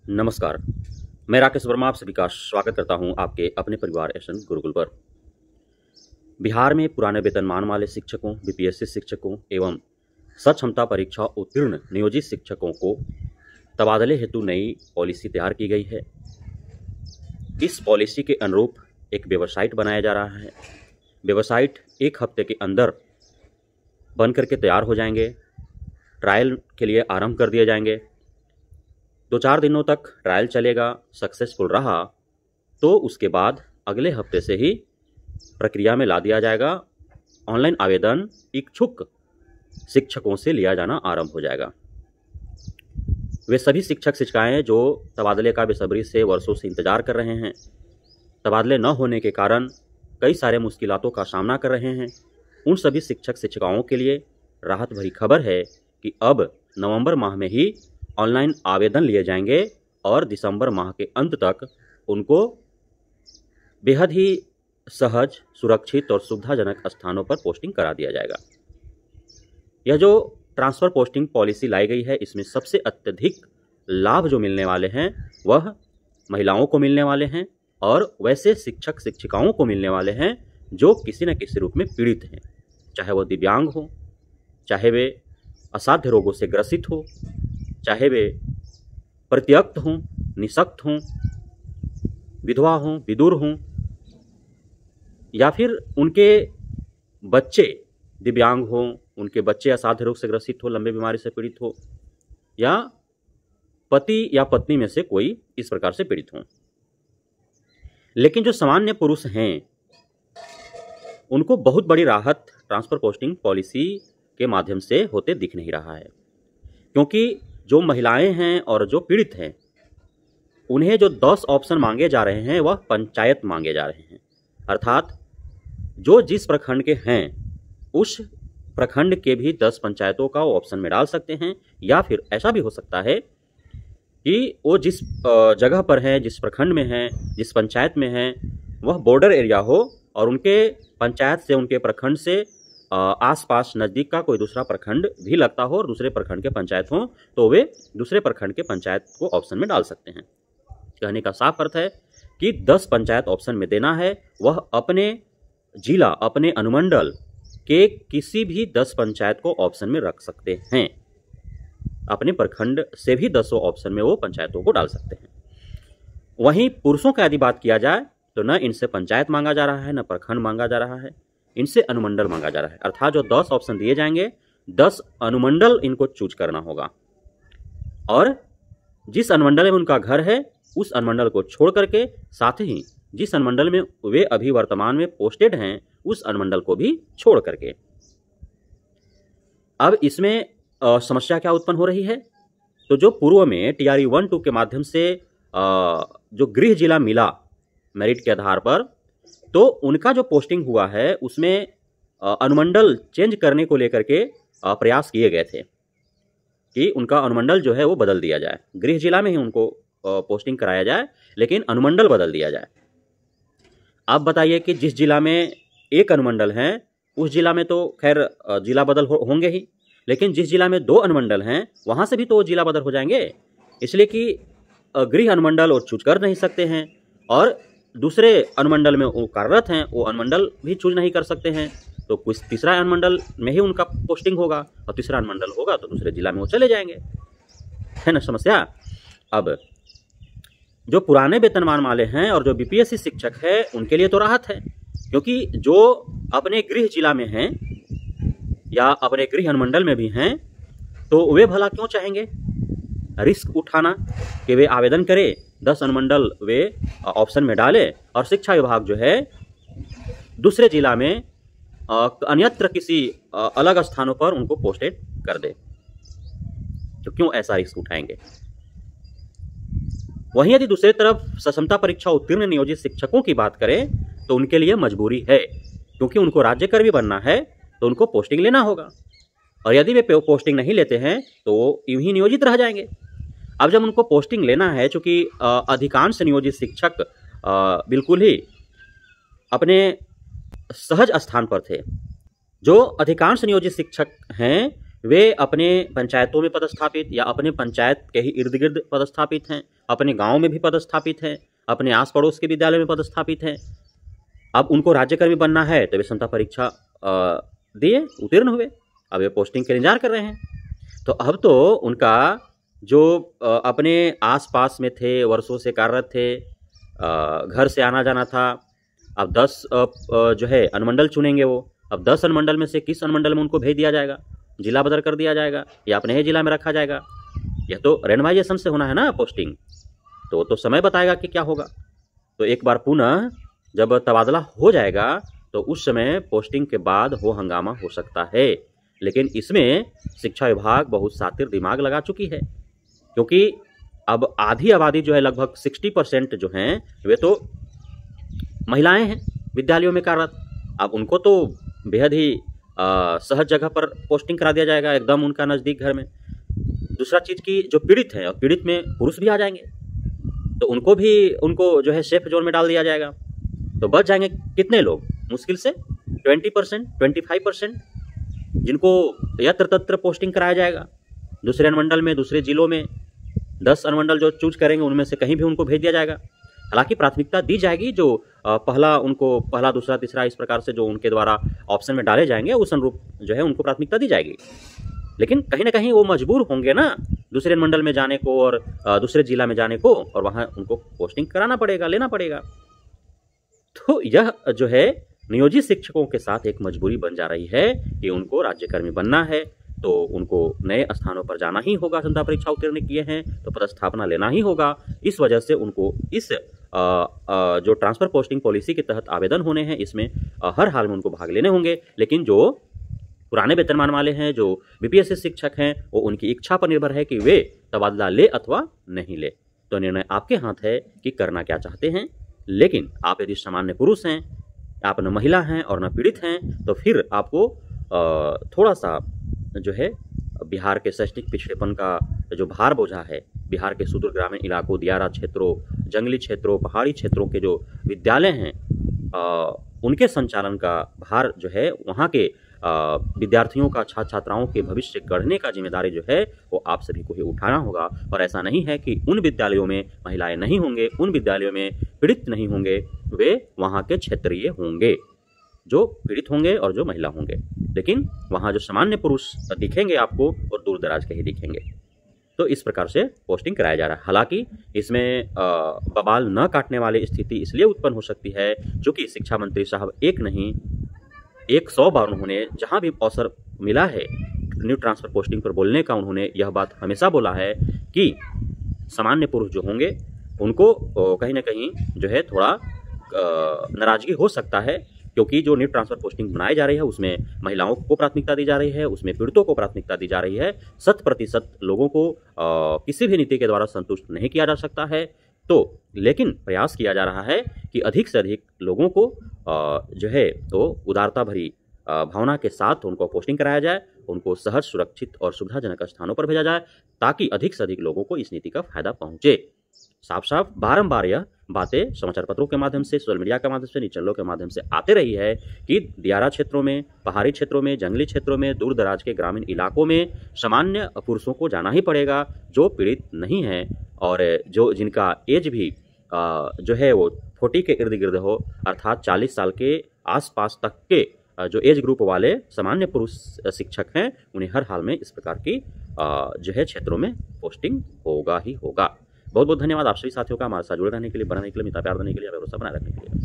नमस्कार, मैं राकेश वर्मा आप सभी का स्वागत करता हूं आपके अपने परिवार एसएन गुरुकुल पर। बिहार में पुराने वेतनमान वाले शिक्षकों, बीपीएससी शिक्षकों एवं सक्षमता परीक्षा उत्तीर्ण नियोजित शिक्षकों को तबादले हेतु नई पॉलिसी तैयार की गई है। इस पॉलिसी के अनुरूप एक वेबसाइट बनाया जा रहा है। वेबसाइट 1 हफ्ते के अंदर बन करके तैयार हो जाएंगे। ट्रायल के लिए आरंभ कर दिए जाएंगे। 2-4 दिनों तक ट्रायल चलेगा। सक्सेसफुल रहा तो उसके बाद अगले हफ्ते से ही प्रक्रिया में ला दिया जाएगा। ऑनलाइन आवेदन इच्छुक शिक्षकों से लिया जाना आरंभ हो जाएगा। वे सभी शिक्षक शिक्षिकाएं जो तबादले का बेसब्री से वर्षों से इंतजार कर रहे हैं, तबादले न होने के कारण कई सारे मुश्किलातों का सामना कर रहे हैं, उन सभी शिक्षक शिक्षिकाओं के लिए राहत भरी खबर है कि अब नवंबर माह में ही ऑनलाइन आवेदन लिए जाएंगे और दिसंबर माह के अंत तक उनको बेहद ही सहज, सुरक्षित और सुविधाजनक स्थानों पर पोस्टिंग करा दिया जाएगा। यह जो ट्रांसफ़र पोस्टिंग पॉलिसी लाई गई है, इसमें सबसे अत्यधिक लाभ जो मिलने वाले हैं वह महिलाओं को मिलने वाले हैं और वैसे शिक्षक शिक्षिकाओं को मिलने वाले हैं जो किसी न किसी रूप में पीड़ित हैं, चाहे वह दिव्यांग हो, चाहे वे असाध्य रोगों से ग्रसित हो, चाहे वे परित्यक्त हों, निःशक्त हों, विधवा हों, विदुर हों, या फिर उनके बच्चे दिव्यांग हों, उनके बच्चे असाध्य रोग से ग्रसित हो, लंबे बीमारी से पीड़ित हो, या पति या पत्नी में से कोई इस प्रकार से पीड़ित हों। लेकिन जो सामान्य पुरुष हैं उनको बहुत बड़ी राहत ट्रांसफ़र पोस्टिंग पॉलिसी के माध्यम से होते दिख नहीं रहा है, क्योंकि जो महिलाएं हैं और जो पीड़ित हैं उन्हें जो 10 ऑप्शन मांगे जा रहे हैं वह पंचायत मांगे जा रहे हैं। अर्थात जो जिस प्रखंड के हैं उस प्रखंड के भी 10 पंचायतों का वो ऑप्शन में डाल सकते हैं, या फिर ऐसा भी हो सकता है कि वो जिस जगह पर हैं, जिस प्रखंड में हैं, जिस पंचायत में हैं वह बॉर्डर एरिया हो और उनके पंचायत से, उनके प्रखंड से आसपास नज़दीक का कोई दूसरा प्रखंड भी लगता हो और दूसरे प्रखंड के पंचायत हों तो वे दूसरे प्रखंड के पंचायत को ऑप्शन में डाल सकते हैं। कहने का साफ अर्थ है कि 10 पंचायत ऑप्शन में देना है, वह अपने जिला, अपने अनुमंडल के किसी भी 10 पंचायत को ऑप्शन में रख सकते हैं। अपने प्रखंड से भी 10 ऑप्शन में वो पंचायतों को डाल सकते हैं। वहीं पुरुषों का यदि बात किया जाए तो न इनसे पंचायत मांगा जा रहा है, न प्रखंड मांगा जा रहा है, इनसे अनुमंडल मांगा जा रहा है। अर्थात जो 10 ऑप्शन दिए जाएंगे 10 अनुमंडल इनको चूज करना होगा और जिस अनुमंडल में उनका घर है उस अनुमंडल को छोड़ करके साथ ही जिस अनुमंडल में वे अभी वर्तमान में पोस्टेड हैं उस अनुमंडल को भी छोड़ करके। अब इसमें समस्या क्या उत्पन्न हो रही है, तो जो पूर्व में TRE 1-2 के माध्यम से जो गृह जिला मिला मेरिट के आधार पर, तो उनका जो पोस्टिंग हुआ है उसमें अनुमंडल चेंज करने को लेकर के प्रयास किए गए थे कि उनका अनुमंडल जो है वो बदल दिया जाए, गृह जिला में ही उनको पोस्टिंग कराया जाए लेकिन अनुमंडल बदल दिया जाए। आप बताइए कि जिस जिला में एक अनुमंडल हैं उस जिला में तो खैर जिला बदल होंगे ही, लेकिन जिस जिला में 2 अनुमंडल हैं वहाँ से भी तो जिला बदल हो जाएंगे, इसलिए कि गृह अनुमंडल वो चूज कर नहीं सकते हैं और दूसरे अनुमंडल में वो कार्यरत हैं वो अनुमंडल भी चूज नहीं कर सकते हैं, तो कुछ तीसरा अनुमंडल में ही उनका पोस्टिंग होगा और तीसरा अनुमंडल होगा तो दूसरे जिला में वो चले जाएंगे। है ना समस्या। अब जो पुराने वेतनमान वाले हैं और जो बीपीएससी शिक्षक है उनके लिए तो राहत है, क्योंकि जो अपने गृह जिला में हैं या अपने गृह अनुमंडल में भी हैं तो वे भला क्यों चाहेंगे रिस्क उठाना कि वे आवेदन करें, 10 अनुमंडल वे ऑप्शन में डाले और शिक्षा विभाग जो है दूसरे जिला में अन्यत्र किसी अलग स्थानों पर उनको पोस्टेड कर दे, तो क्यों ऐसा रिस्क उठाएंगे। वहीं यदि दूसरी तरफ सक्षमता परीक्षा उत्तीर्ण नियोजित शिक्षकों की बात करें तो उनके लिए मजबूरी है, क्योंकि उनको राज्य कर भी बनना है तो उनको पोस्टिंग लेना होगा और यदि वे पोस्टिंग नहीं लेते हैं तो यूं ही नियोजित रह जाएंगे। अब जब उनको पोस्टिंग लेना है, चूंकि अधिकांश नियोजित शिक्षक बिल्कुल ही अपने सहज स्थान पर थे, जो अधिकांश नियोजित शिक्षक हैं वे अपने पंचायतों में पदस्थापित या अपने पंचायत के ही इर्द गिर्द पदस्थापित हैं अपने गांव में भी पदस्थापित हैं, अपने आस पड़ोस के विद्यालय में पदस्थापित हैं। अब उनको राज्यकर्मी बनना है तो वे क्षमता परीक्षा दिए, उत्तीर्ण हुए, अब वे पोस्टिंग के इंतजार कर रहे हैं। तो अब तो उनका जो अपने आसपास में थे, वर्षों से कार्यरत थे, घर से आना जाना था, अब 10 जो है अनुमंडल चुनेंगे वो। अब 10 अनुमंडल में से किस अनुमंडल में उनको भेज दिया जाएगा, जिला बदल कर दिया जाएगा या अपने ही जिला में रखा जाएगा। यह तो रेंडमाइजेशन से होना है ना पोस्टिंग, तो समय बताएगा कि क्या होगा। तो एक बार पुनः जब तबादला हो जाएगा तो उस समय पोस्टिंग के बाद हो हंगामा हो सकता है। लेकिन इसमें शिक्षा विभाग बहुत शातिर दिमाग लगा चुकी है, क्योंकि अब आधी आबादी जो है लगभग 60% जो हैं वे तो महिलाएं हैं विद्यालयों में कार्यरत। अब उनको तो बेहद ही सहज जगह पर पोस्टिंग करा दिया जाएगा, एकदम उनका नज़दीक घर में। दूसरा चीज़ की जो पीड़ित हैं, और पीड़ित में पुरुष भी आ जाएंगे, तो उनको जो है सेफ जोन में डाल दिया जाएगा। तो बच जाएंगे कितने लोग, मुश्किल से 20%, 25%, जिनको यत्र तत्र पोस्टिंग कराया जाएगा दूसरे अनुमंडल में, दूसरे जिलों में। 10 अनुमंडल जो चूज करेंगे उनमें से कहीं भी उनको भेज दिया जाएगा। हालांकि प्राथमिकता दी जाएगी, जो पहला दूसरा तीसरा इस प्रकार से जो उनके द्वारा ऑप्शन में डाले जाएंगे उस अनुरूप जो है उनको प्राथमिकता दी जाएगी। लेकिन कहीं ना कहीं वो मजबूर होंगे ना दूसरे अनुमंडल में जाने को और दूसरे जिला में जाने को, और वहाँ उनको पोस्टिंग कराना पड़ेगा, लेना पड़ेगा। तो यह जो है नियोजित शिक्षकों के साथ एक मजबूरी बन जा रही है कि उनको राज्यकर्मी बनना है तो उनको नए स्थानों पर जाना ही होगा। क्षमता परीक्षा उत्तीर्ण किए हैं तो पदस्थापना लेना ही होगा। इस वजह से उनको इस जो ट्रांसफर पोस्टिंग पॉलिसी के तहत आवेदन होने हैं, इसमें हर हाल में उनको भाग लेने होंगे। लेकिन जो पुराने वेतनमान वाले हैं, जो बीपीएससी शिक्षक हैं, वो उनकी इच्छा पर निर्भर है कि वे तबादला ले अथवा नहीं ले। तो निर्णय आपके हाथ है कि करना क्या चाहते हैं। लेकिन आप यदि सामान्य पुरुष हैं, आप न महिला हैं और न पीड़ित हैं, तो फिर आपको थोड़ा सा जो है बिहार के शैक्षणिक पिछड़ेपन का जो भार बोझा है, बिहार के सुदूर ग्रामीण इलाकों, दियारा क्षेत्रों, जंगली क्षेत्रों, पहाड़ी क्षेत्रों के जो विद्यालय हैं, उनके संचालन का भार जो है वहाँ के विद्यार्थियों का, छात्र छात्राओं के भविष्य गढ़ने का जिम्मेदारी जो है वो आप सभी को ही उठाना होगा। और ऐसा नहीं है कि उन विद्यालयों में महिलाएं नहीं होंगे, उन विद्यालयों में पीड़ित नहीं होंगे, वे वहाँ के क्षेत्रीय होंगे जो पीड़ित होंगे और जो महिला होंगे। लेकिन वहाँ जो सामान्य पुरुष दिखेंगे आपको और दूर दराज के ही दिखेंगे। तो इस प्रकार से पोस्टिंग कराया जा रहा है। हालांकि इसमें बवाल न काटने वाली स्थिति इसलिए उत्पन्न हो सकती है क्योंकि शिक्षा मंत्री साहब एक नहीं 100 बार उन्होंने जहां भी अवसर मिला है न्यू ट्रांसफर पोस्टिंग पर बोलने का, उन्होंने यह बात हमेशा बोला है कि सामान्य पुरुष जो होंगे उनको कहीं ना कहीं जो है थोड़ा नाराजगी हो सकता है, क्योंकि जो न्यू ट्रांसफर पोस्टिंग बनाई जा रही है उसमें महिलाओं को प्राथमिकता दी जा रही है, उसमें पीड़ितों को प्राथमिकता दी जा रही है। 100% लोगों को किसी भी नीति के द्वारा संतुष्ट नहीं किया जा सकता है। तो लेकिन प्रयास किया जा रहा है कि अधिक से अधिक लोगों को जो है तो उदारता भरी भावना के साथ उनको पोस्टिंग कराया जाए, उनको सहज, सुरक्षित और सुविधाजनक स्थानों पर भेजा जाए ताकि अधिक से अधिक लोगों को इस नीति का फायदा पहुंचे। साफ साफ बारंबार यह बातें समाचार पत्रों के माध्यम से, सोशल मीडिया के माध्यम से, न्यूज़ चैनलों के माध्यम से आते रही है कि दियारा क्षेत्रों में, पहाड़ी क्षेत्रों में, जंगली क्षेत्रों में, दूर दराज के ग्रामीण इलाकों में सामान्य पुरुषों को जाना ही पड़ेगा जो पीड़ित नहीं हैं और जिनका एज भी जो है वो 40 के इर्द गिर्द हो, अर्थात 40 साल के आसपास तक के जो एज ग्रुप वाले सामान्य पुरुष शिक्षक हैं, उन्हें हर हाल में इस प्रकार की जो है क्षेत्रों में पोस्टिंग होगा ही होगा। बहुत बहुत धन्यवाद आप सभी साथियों का हमारे साथ जुड़े रहने के लिए, बढ़ने के लिए, मित्रता प्यार देने के लिए, भरोसा बनाए रखने के लिए।